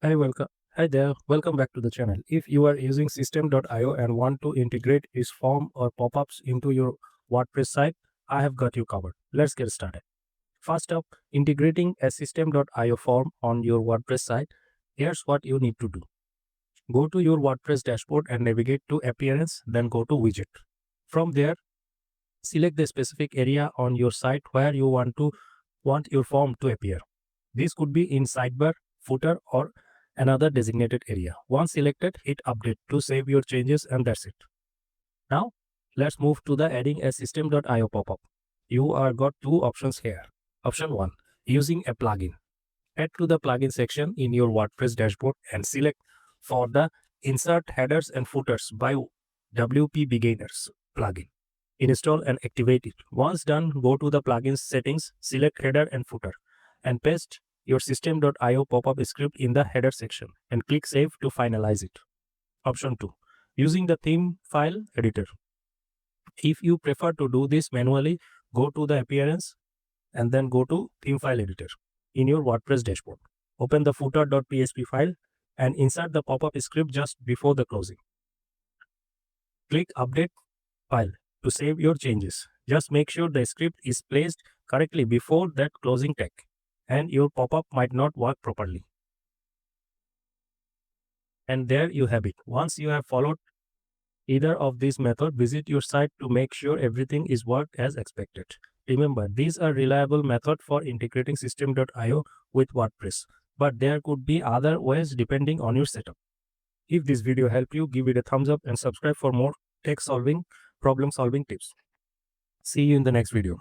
Hi, welcome. Hi there, welcome back to the channel. If you are using system.io and want to integrate its form or pop-ups into your WordPress site, I have got you covered. Let's get started. First up, integrating a system.io form on your WordPress site. Here's what you need to do. Go to your WordPress dashboard and navigate to Appearance, then go to Widget. From there, select the specific area on your site where you want your form to appear. This could be in sidebar, footer, or another designated area. Once selected, hit update to save your changes, and that's it. Now, let's move to the adding a system.io pop-up. You are got two options here. Option 1, using a plugin. Head to the plugin section in your WordPress dashboard and select for the Insert Headers and Footers by WP Beginners plugin. Install and activate it. Once done, go to the plugins settings, select header and footer, and paste your system.io pop-up script in the header section and click Save to finalize it. Option 2, using the theme file editor. If you prefer to do this manually, go to the Appearance and then go to Theme File Editor in your WordPress dashboard. Open the footer.php file and insert the pop-up script just before the closing. Click Update File to save your changes. Just make sure the script is placed correctly before that closing tag, and your pop-up might not work properly. And there you have it. Once you have followed either of these methods, visit your site to make sure everything is worked as expected. Remember, these are reliable methods for integrating system.io with WordPress, but there could be other ways depending on your setup. If this video helped you, give it a thumbs up and subscribe for more tech solving, problem solving tips. See you in the next video.